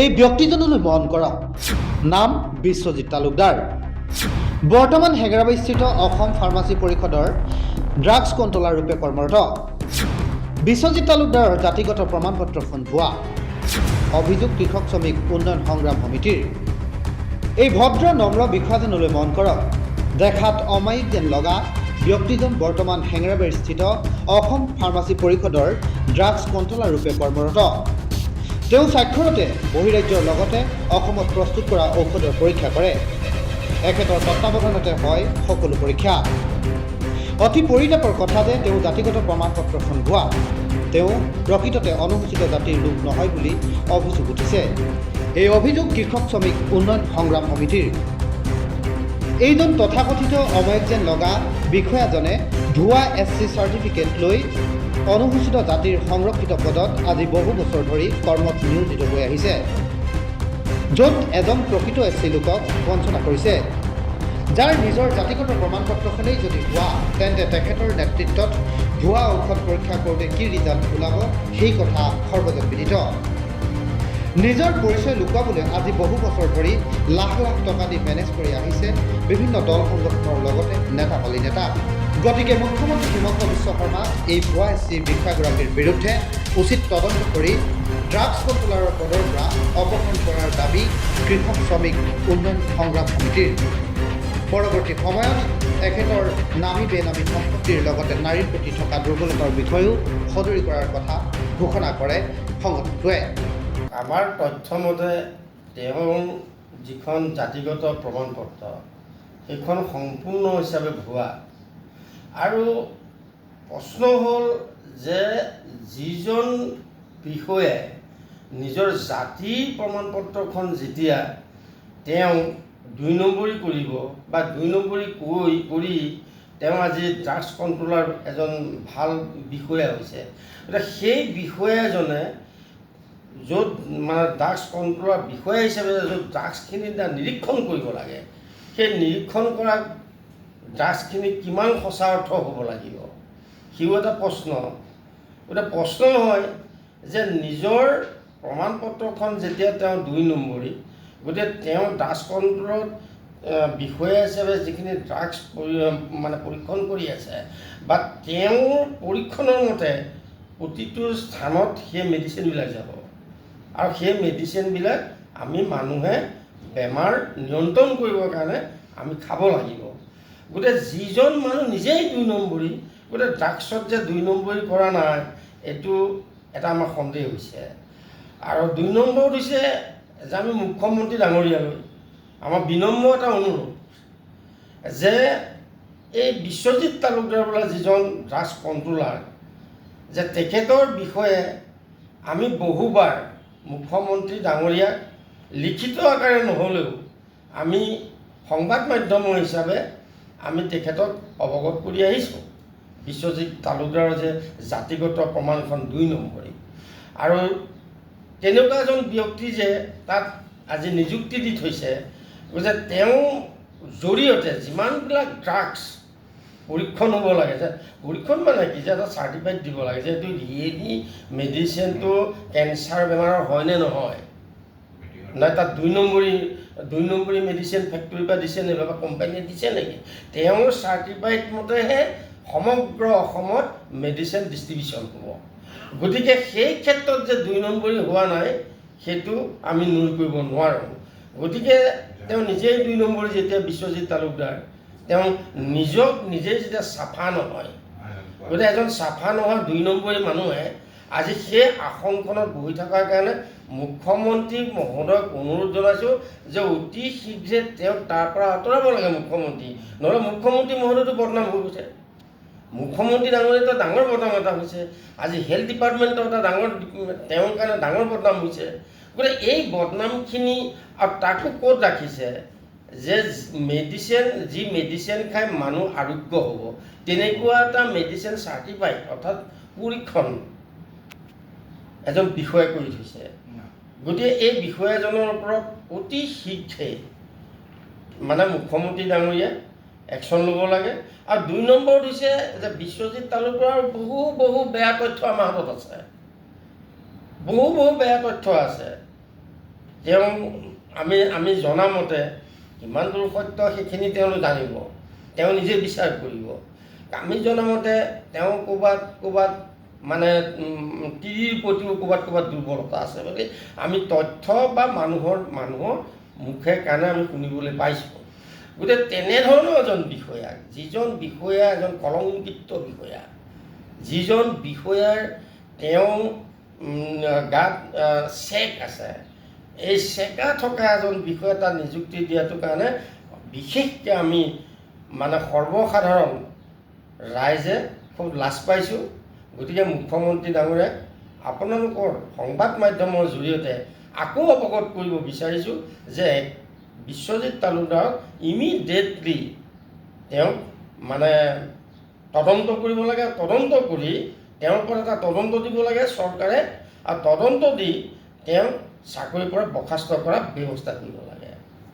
এই ব্যক্তিজনলৈ মন কৰক। নাম বিশ্বজিৎ তালুকদাৰ। বৰ্তমান হেঙেৰাবাৰীস্থিত অসম ফাৰ্মাচী পৰিষদৰ ড্ৰাগছ কণ্ট্ৰলাৰ ৰূপে কৰ্মৰত। বিশ্বজিৎ তালুকদাৰৰ জাতিগত প্ৰমাণপত্ৰখন ভুৱা। অভিযোগ কৃষক শ্ৰমিক উন্নয়ন সংগ্ৰাম সমিতিৰ। এই ভদ্ৰ নম্ৰ বিষয়াজনলৈ মন কৰক। দেখাত অমায়িক যেন লগা ব্যক্তিজন বৰ্তমান হেঙেৰাবাৰীস্থিত অসম ফাৰ্মাচী পৰিষদৰ ড্ৰাগছ কণ্ট্ৰলাৰ ৰূপে কৰ্মৰত। তেওঁ স্বাক্ষৰতে বহিৰাজ্যৰ লগতে অসমত প্ৰস্তুত কৰা ঔষধৰ পৰীক্ষা কৰে। এখেতৰ তত্বাৱধানতে হয় সকলো পৰীক্ষা। অতি পৰিতাপৰ কথা যে তেওঁ জাতিগত প্ৰমাণপত্ৰখন ভুৱা। তেওঁ প্ৰকৃততে অনুসূচিত জাতিৰ লোক নহয় বুলি অভিযোগ উঠিছে। এই অভিযোগ কৃষক শ্ৰমিক উন্নয়ন সংগ্ৰাম সমিতিৰ। এইজন তথাকথিত অমায়িক যেন লগা বিষয়াজনে ভুৱা SC চাৰ্টিফিকেট লৈ অনুসূচিত জাতিৰ সংৰক্ষিত পদত আজি বহু বছৰ ধৰি কৰ্মত নিয়োজিত হৈ আহিছে, য'ত এজন প্ৰকৃত SC লোকক বঞ্চনা কৰিছে। যাৰ নিজৰ জাতিগত প্ৰমাণপত্ৰখনেই যদি ভুৱা, তেন্তে তেখেতৰ নেতৃত্বত ভুৱা ঔষধ পৰীক্ষা কৰোঁতে কি ৰিজাল্ট ওলাব সেই কথা সৰ্বজন বিদিত। নিজৰ পৰিচয় লুকুৱাবলৈ আজি বহু বছৰ ধৰি লাখ লাখ টকা দি মেনেজ কৰি আহিছে বিভিন্ন দল সংগঠনৰ লগতে নেতাপালি নেতা। গতিকে মুখ্যমন্ত্ৰী হিমন্ত বিশ্ব শৰ্মা এই ভুৱা SC বিষয়াগৰাকীৰ বিৰুদ্ধে উচিত তদন্ত কৰি ড্ৰাগছ কণ্ট্ৰলাৰৰ পদৰ পৰা অপসাৰণ কৰাৰ দাবী কৃষক শ্ৰমিক উন্নয়ন সংগ্ৰাম সমিতিৰ। পৰৱৰ্তী সময়ত তেখেতৰ নামী বেনামী সম্পত্তিৰ লগতে নাৰীৰ প্ৰতি থকা দুৰ্বলতাৰ বিষয়েও সদৰি কৰাৰ কথা ঘোষণা কৰে সংগঠনটোৱে। আমাৰ তথ্যমতে তেওঁৰ যিখন জাতিগত প্ৰমাণপত্ৰ সেইখন সম্পূৰ্ণ হিচাপে ভুৱা। আৰু প্ৰশ্ন হ'ল যে যিজন বিষয়াই নিজৰ জাতিৰ প্ৰমাণপত্ৰখন যেতিয়া তেওঁ ২ নম্বৰী কৰিব বা ২ নম্বৰী কৰি তেওঁ আজি ড্ৰাগছ কণ্ট্ৰলাৰ এজন ভাল বিষয়া হৈছে, গতিকে সেই বিষয়াজনে য'ত মানে ড্ৰাগছ কণ্ট্ৰলাৰ বিষয়া হিচাপে য'ত ড্ৰাগছখিনি নিৰীক্ষণ কৰিব লাগে, সেই নিৰীক্ষণ কৰা ড্ৰাগছখিনি কিমান সঁচা অৰ্থ হ'ব লাগিব সিও এটা প্ৰশ্ন। গতিকে প্ৰশ্ন নহয় যে নিজৰ প্ৰমাণপত্ৰখন যেতিয়া তেওঁ ২ নম্বৰী, গতিকে তেওঁ ড্ৰাগছ কণ্ট্ৰলত বিষয়া হিচাপে যিখিনি ড্ৰাগছ মানে পৰীক্ষণ কৰি আছে বা তেওঁৰ পৰীক্ষণৰ মতে প্ৰতিটো স্থানত সেই মেডিচিনবিলাক যাব আৰু সেই মেডিচিনবিলাক আমি মানুহে বেমাৰ নিয়ন্ত্ৰণ কৰিবৰ কাৰণে আমি খাব লাগিব। গতিকে যিজন মানুহ নিজেই ২ নম্বৰী, গতিকে ড্ৰাগছত যে ২ নম্বৰী কৰা নাই এইটো এটা আমাৰ সন্দেহ হৈছে। আৰু ২ নম্বৰ হৈছে যে আমি মুখ্যমন্ত্ৰী ডাঙৰীয়ালৈ আমাৰ বিনম্ৰ এটা অনুৰোধ যে এই বিশ্বজিৎ তালুকদাৰ বোলা যিজন ড্ৰাগছ কণ্ট্ৰলাৰ, যে তেখেতৰ বিষয়ে আমি বহুবাৰ মুখ্যমন্ত্ৰী ডাঙৰীয়াক লিখিত আকাৰে নহ'লেও আমি সংবাদ মাধ্যমৰ হিচাপে আমি তেখেতক অৱগত কৰি আহিছোঁ। বিশ্বজিৎ তালুকদাৰৰ যে জাতিগত প্ৰমাণখন ২ নম্বৰী আৰু তেনেকুৱা এজন ব্যক্তি যে তাত আজি নিযুক্তি দি থৈছে, যে তেওঁ জৰিয়তে যিমানবিলাক ড্ৰাগছ পৰীক্ষণ হ'ব লাগে, যে পৰীক্ষণ মানে কি, যে এটা চাৰ্টিফাইড দিব লাগে যে এইটো ৰিয়েলি মেডিচিনটো কেঞ্চাৰ বেমাৰৰ হয়নে নহয়, নাই তাত ২ নম্বৰী মেডিচিন ফেক্টৰীৰ পৰা দিছে নেকি বা কোম্পানীয়ে দিছে নেকি, তেওঁৰ চাৰ্টিফাইড মতেহে সমগ্ৰ অসমত মেডিচিন ডিষ্ট্ৰিবিউশ্যন হ'ব। গতিকে সেই ক্ষেত্ৰত যে ২ নম্বৰী হোৱা নাই সেইটো আমি নুই কৰিব নোৱাৰোঁ। গতিকে তেওঁ নিজেই ২ নম্বৰী যেতিয়া বিশ্বজিৎ তালুকদাৰ, তেওঁ নিজেই যেতিয়া চাফা নহয়, গতিকে এজন চাফা নোহোৱা ২ নম্বৰী মানুহে আজি সেই আসনখনত বহি থকাৰ কাৰণে মুখ্যমন্ত্ৰী মহোদয়ক অনুৰোধ জনাইছোঁ যে অতি শীঘ্ৰে তেওঁক তাৰ পৰা আঁতৰাব লাগে মুখ্যমন্ত্ৰী, নহ'লে মুখ্যমন্ত্ৰী মহোদয়টো বদনাম হৈ গৈছে। মুখ্যমন্ত্ৰী ডাঙৰীয়াটো ডাঙৰ বদনাম এটা হৈছে, আজি হেল্থ ডিপাৰ্টমেণ্টৰ এটা তেওঁৰ কাৰণে ডাঙৰ বদনাম হৈছে। গতিকে এই বদনামখিনি আৰু তাকো ক'ত ৰাখিছে যে যি মেডিচিন খাই মানুহ আৰোগ্য হ'ব তেনেকুৱা এটা মেডিচিন চাৰ্টিফাইড অৰ্থাৎ পৰীক্ষণ এজন বিষয়াই কৰি থৈছে। গতিকে এই বিষয়াজনৰ ওপৰত অতি শীঘ্ৰে মানে মুখ্যমন্ত্ৰী ডাঙৰীয়াই একশ্যন ল'ব লাগে। আৰু ২ নম্বৰত হৈছে যে বিশ্বজিৎ তালুকদাৰৰ বহু বেয়া তথ্য আমাৰ হাতত আছে, বহু বেয়া তথ্য আছে। তেওঁ আমি জনামতে কিমান দূৰ সত্য সেইখিনি তেওঁ জানিব, তেওঁ নিজে বিচাৰ কৰিব। আমি জনামতে তেওঁ ক'ৰবাত মানে তিৰিৰ প্ৰতিও ক'ৰবাত দুৰ্বলতা আছে বুলি আমি তথ্য বা মানুহৰ মুখে কাণে আমি শুনিবলৈ পাইছোঁ। গতিকে তেনেধৰণৰ এজন বিষয়া, যিজন বিষয়া এজন কলংকিত বিষয়া, যিজন বিষয়াৰ তেওঁ গাত চেক আছে, এই চেকা থকা এজন বিষয়া তাত নিযুক্তি দিয়াটোৰ কাৰণে বিশেষকৈ আমি মানে সৰ্বসাধাৰণ ৰাইজে খুব লাজ পাইছোঁ। গতিকে মুখ্যমন্ত্ৰী ডাঙৰীয়া আপোনালোকৰ সংবাদ মাধ্যমৰ জৰিয়তে আকৌ অৱগত কৰিব বিচাৰিছোঁ যে বিশ্বজিৎ তালুকদাৰক ইমিডিয়েটলি তেওঁক মানে তদন্ত কৰিব লাগে, তদন্ত কৰি তেওঁৰ ওপৰত এটা তদন্ত দিব লাগে চৰকাৰে, আৰু তদন্ত দি তেওঁক চাকৰিৰ পৰা বৰ্খাস্ত কৰাৰ ব্যৱস্থা কৰিব লাগে।